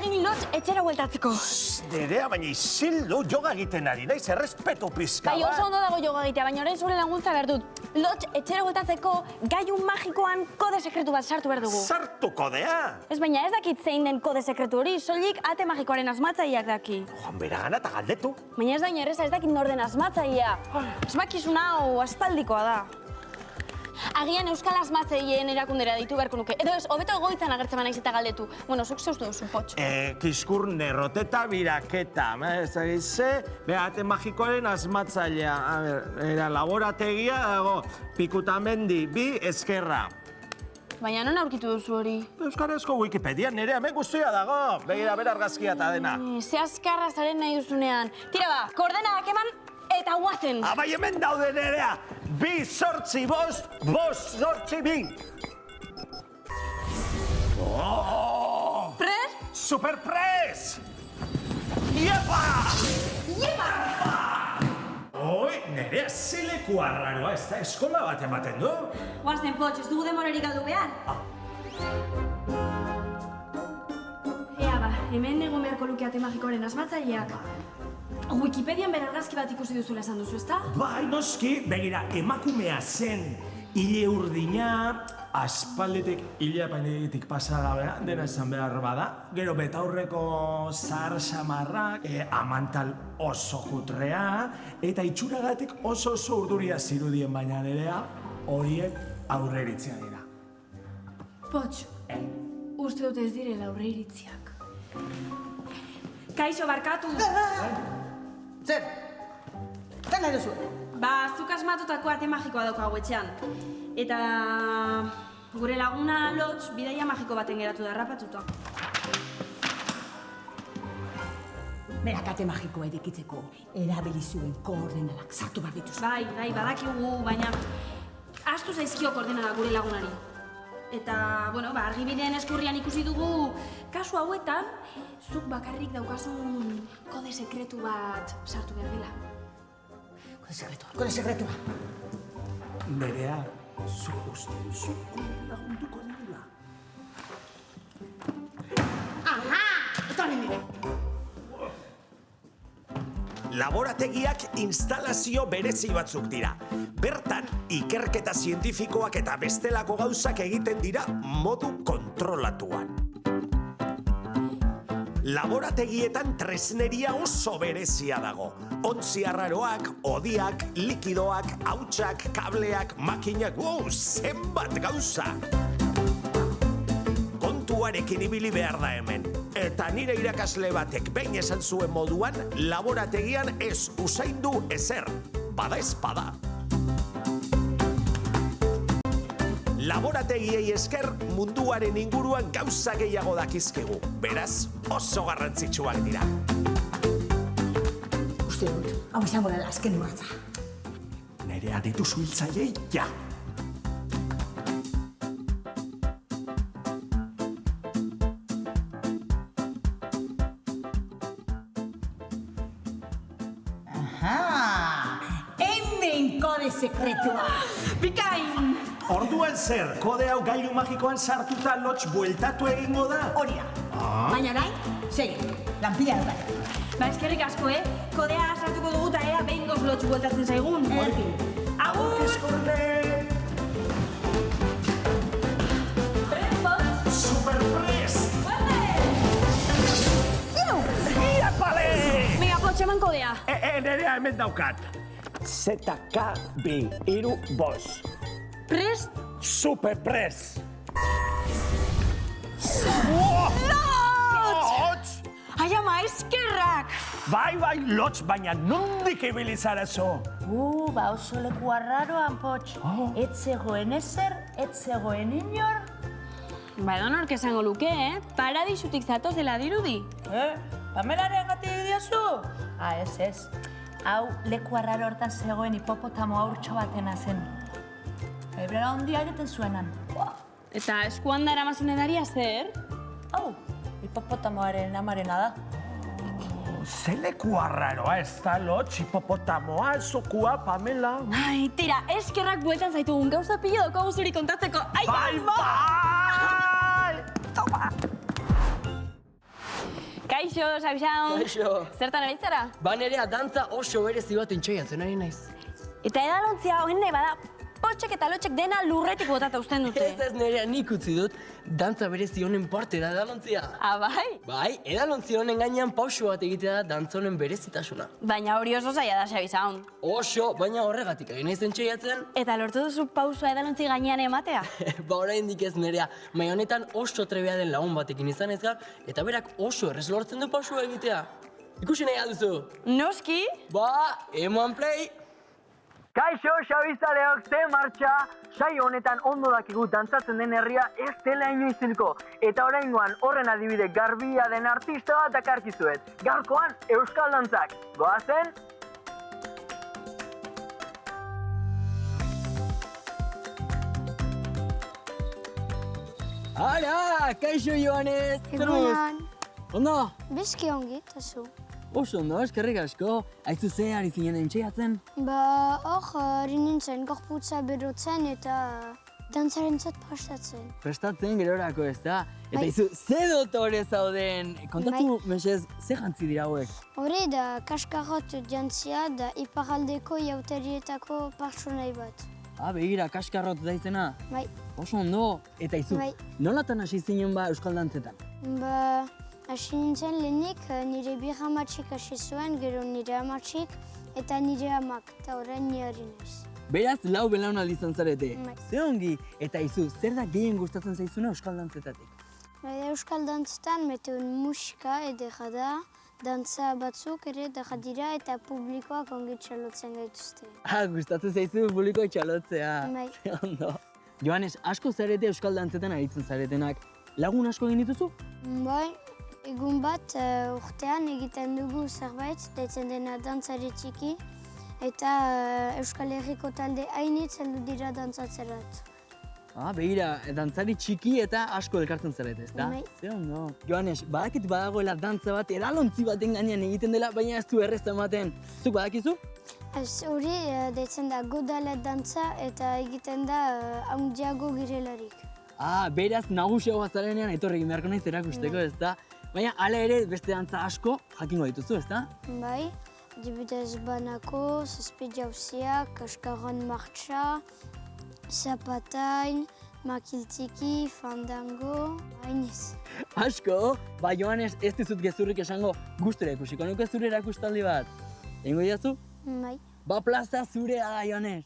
egin Lotx etxera bueltatzeko. Nerea, baina isildu yoga egiten ari, naiz errespetu pizka. Bai, oso ondo dago yoga egitea, baina orain zure laguntza behar dut. Lotx etxera bueltatzeko gailu magikoan kode sekretu bat sartu behar dugu. Sartu kodea! Ez baina ez dakit zein den kode sekretu hori, soilik ate magikoaren asmatzaileak daki. Joan beragana eta galdetu. Baina ez da inerreza, ez dakit norden asmatzailea. Asmakizun hau aspaldikoa da. Agian euskal asmatzaileen erakundera ditu beharko nuke. Edo ez, hobeto egoitzan agertzen naiz eta galdetu. Bueno, zuk zeustu duzu, Potx. Kiskurne, roteta, biraketa. Ez egize, ate magikoaren asmatzailea. A ber, era laborategia dago, pikutamendi, bi eskerra. Baina non aurkitu duzu hori? Euskarazko Wikipedia, nire hemen guztia dago. Begira, bera argazkia eta dena. Ze azkarra zaren nahi duzunean. Tira ba, koordenadak eman eta guazen. Bai, hemen daude nerea. 2, 8, 5, 5, 8, 2. Oh! Pres? Superpres! Iepa! Iepa! Oi, nerea zeleku arraroa, ez da eskola bat ematen du? Guazen, Potx, ez dugu demorarik galdu behar. Ea ba, hemen egon beharko luke ate magikoaren asmatzaileak. Wikipedian bere argazki bat ikusi duzula esan duzu, ezta? Bai, noski, begira, emakumea zen, hile urdina, aspaldetik hilea painetik pasagabea, dena esan behar bada. Gero betaurreko zahar samarrak, amantal oso kutrea, eta itxuragatik oso urduria zirudien baina nerea, horiek aurreiritzia dira. Potx, uste dut ez direla aurreiritziak. Kaixo, barkatu. Zer? Zer nahi duzu? Ba, zuk asmatutako ate magikoa daukagu etxean. Eta gure laguna Lotx bidaia magiko baten geratu da harrapatuta. Berak ate magikoa edikitzeko erabili zuen koordenadak sartu behar dituzu. Bai, badakigu, baina astu zaizkio koordenadak gure lagunari. Eta, bueno, argibideen eskurrian ikusi dugu kasu hauetan, zuk bakarrik daukasun kode sekretu bat sartu behar dela. Kode sekretua. Nerea, zuk uste duzu lagunduko dela. Aha! Etorri nire. Laborategiak instalazio berezi batzuk dira. Bertan, ikerketa zientifikoak eta bestelako gauzak egiten dira modu kontrolatuan. Laborategietan tresneria oso berezia dago. Ontzi arraroak, hodiak, likidoak, hautsak, kableak, makinak, zenbat gauza! Kontuarekin ibili behar da hemen. Eta nire irakasle batek behin esan zuen moduan, laborategian ez usaindu ezer, bada espada. Laborategiei esker munduaren inguruan gauza gehiago dakizkigu. Beraz, oso garrantzitsuak dira. Uste dut, hau izango dela azken urratza. Nerea dituzu hiltzailei, ja! Hemen kode sekretua! Bikain! Orduan zer, kode hau gailu magikoan sartuta Lotx bueltatu egingo da? Hori da. Baina nahi, segi, lanpila da. Ba, eskerrik asko, Kodea sartuko dugu eta ea behingoz Lotx bueltatzen zaigun. Agur! Kiskurne! Prest, Potx? Superprest! Guazen! Iapale! Venga, Potx, eman kodea. Nerea hemen daukat. ZK2, 3, 5. Prest? Superprest! Lotx! Ai, ama, eskerrak! Bai, Lotx, baina nondik ibili zara zo? Ba oso leku arraroan, Potx. Ez zegoen ezer, ez zegoen inor. Ba, edo nork esango luke, Paradisutik zatoz dela dirudi. Pamelaren gati diozu? Ez. Hau leku arraro hortan zegoen hipopotamo haurtxo batena zen. Ebrera ondia egiten zuenan. Eta eskuan dara mazun edaria zer? Hau, hipopotamoaren amarena da. Zeleku arraroa ez da, Lotx, hipopotamoa, zokua, Pamela. Ai, tira, eskerrak bueltan zaitugun gauza pilo daukagu zuri kontatzeko. Ai, Bai! Toma! Kaixo, Xabixaun. Kaixo. Zertan ebitzara? Ba nerea dantza oso berezi bat entxaiatzen ari naiz. Eta edalontzia hoen nahi bada, potxek eta lotxek dena lurretik botata usten dute. Ez nerea nik utzi dut, dantza berezi honen parte da edalontzia. Bai? Bai, edalontzia honen gainean pauso bat egitea da dantza honen berezitasuna. Baina hori oso zaila da, Xabixaun. Oso, baina horregatik ari naiz entxaiatzen. Eta lortu duzu pausoa edalontzi gainean ematea? Ba oraindik ez nerea, mai honetan oso trebea den lagun batekin izan ez gar, eta berak oso errez lortzen du pausua egitea. Ikusi nahi alduzu? Noski? Ba, eman play! Kaixo, Xabizaleok, ze martxa! Saio honetan ondo dakigu dantzatzen den herria ez dela inoiz hilko. Eta oraingoan horren adibide garbia den artista bat dakarkizuet. Gaurkoan euskal dantzak. Goazen? Ara, kaixo Joanes! Egunon. Ondo? Bizki ongi, eta zu. Oso ondo, eskerrik asko. Aizu ze ari zinen entxeiatzen? Ba, ari nintzen gorputza berotzen eta dantzarentzat prestatzen. Prestatzen gerorako ez da? Eta Bai. izu, ze dotore zauden? Kontatu, mesez, ze jantzi dira hauek? Hori da, kaskarrot jantzia da iparaldeko jauterietako pertsonai bat. Begira, kaskarrot da izena. Bai, Oso ondo. Eta izu, Bai. nolatan hasi zinen ba euskal dantzetan? ba, hasi nintzen lehenik nire birra amatxik hasi zuen, gero nire amatxik eta nire amak, eta orain nire naiz. Beraz, lau belaunaldi izan zarete. Bai. Ze ongi. Eta izu, zer da gehien gustatzen zaizuna euskal dantzetatik? Euskal dantzetan meteun musika edera da, dantza batzuk ere edera dira eta publikoak ongi txalotzen gaituzte. Gustatzen zaizu publiko txalotzea. Bai. Ze ondo. Joanes, asko zarete euskal dantzetan aritzen zaretenak. Lagun asko egin dituzu? Bai, egun bat urtean egiten dugu zerbait, deitzen dena dantzari txiki, eta Euskal Herriko talde hainitz heldu dira dantzatzerat. Begira, dantzari txiki eta asko elkartzen zarete, ezta? Bai. Ze ondo. Joanes, badakit badagoela dantza bat edalontzi baten gainean egiten dela, baina ez du errez ematen. Zuk badakizu? Ez hori deitzen da godala dantza eta egiten da handiago girelarik. Beraz, nagusiagoa zarenean etorri egin beharko naiz erakusteko, ezta? Baina, hala ere, beste dantza asko jakingo dituzu, ezta? Bai, adibidez banako, zazpi jauziak, kaskarron martxa, zapatain, makiltiki, fandango, hainiz. Asko, Joanes, ez dizut gezurrik esango gustura ikusiko nuke zure erakustaldi bat. Egingo didazu? Bai. Plaza zurea da, Joanes.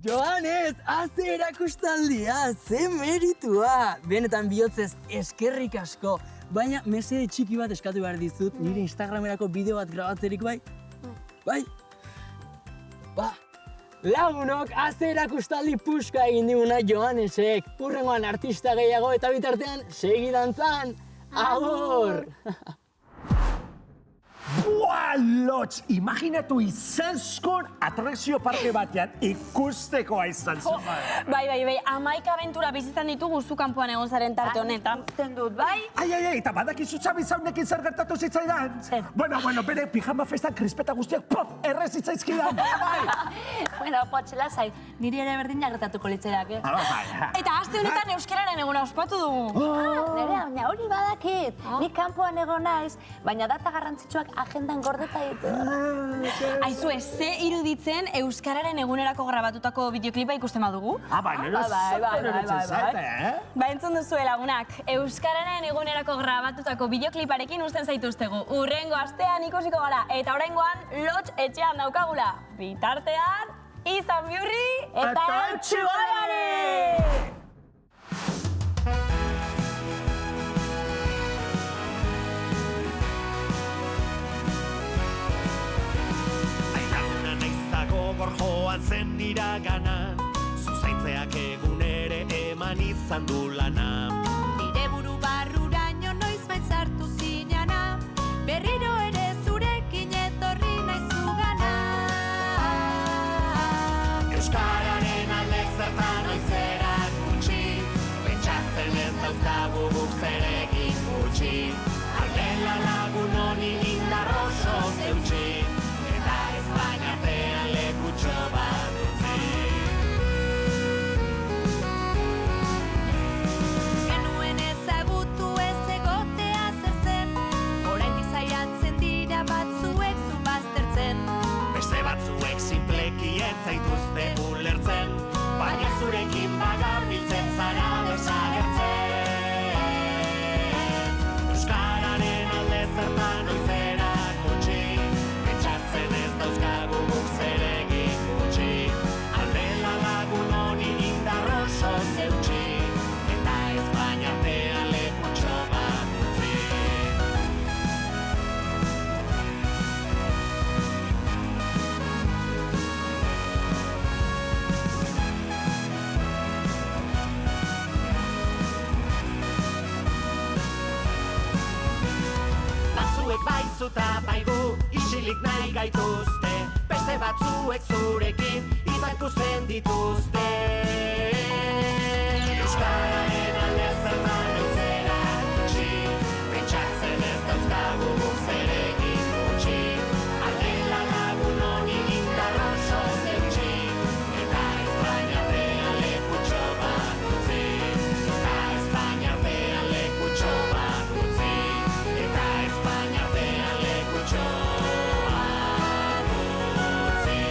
Joanes, haze erakustaldia, ze meritua! Benetan bihotzez eskerrik asko, baina mesede txiki bat eskatu behar dizut, nire Instagramerako bideo bat grabatzerik bai? Bai? Lagunok, haze erakustaldi puska egin diguna Joanesek. Hurrengoan artista gehiago eta bitartean segi dantzan! Agur! Buah, lotz! Imaginatu izanzkon atrakzio parke batean ikustekoa izan zen. Bai, 11 abentura bizitzan ditugu zu kanpoan egon zaren tarte honetan. Usten dut, bai? Ai, eta badakizu Xabizaunekin zer gertatu zitzaidan? Bueno, bere pijama festan krispeta guztiak errez zitzaizkidan. Bueno, potxela zai, niri ere berdina gertatuko litzerak, Eta aste honetan euskararen eguna ospatu dugu. Nerea, baina hori badakit. Nik kanpoan egon naiz, baina data garrantzitsuak agendan gordeta ditu. Aizu, ze iruditzen euskararen egunerako grabatutako bideoklipa ikusten badugu? Ba, entzun duzu lagunak, euskararen egunerako grabatutako bideokliparekin usten zaituztegu. Urrengo astean ikusiko gara, eta oraingoan lotx etxean daukagula. Bitartean, izan biurri eta eutxu gabari! joan zen iraganan, zuzaintzeak egun ere eman izan du lana. Nire buru barruraino noiz bait sartu zinana, berriro ere zurekin etorri naiz zugana. Euskararen alde zertan oizerak gutxi, pentsatzen ez dauzkagu guk zer egin gutxi. Aldela lagun honi indar oso zeutxi, eta Espainiartean lekutxo bat utzi. Genuen ezagutu ez egotea zer zen, oraindik saiatzen dira batzuek zu baztertzen. Beste batzuek sinpleki ez zaituzte ulertzen, baina zurekin bagabiltzen zara desagertzen. Euskararen alde zertan oizerak gutxi, pentsatzen ez dauzkagu guk zer egin gutxi. Aldela lagun honi indar oso zeutxi, eta Espainiartean lekutxo bat utzi. Batzuek baizuta baigu, isilik nahi gaituzte, beste batzuek zurekin izakusten dituzte. Euskararen alde zertan oizerak gutxi, pentsatzen ez dauzkagu guk zer egin gutxi. Aldela lagun honi indar oso zeutxi, eta Espainiartean lekutxo bat utzi. Eta Espainiartean lekutxo bat utzi. Eta Espainiartean lekutxo bat utzi.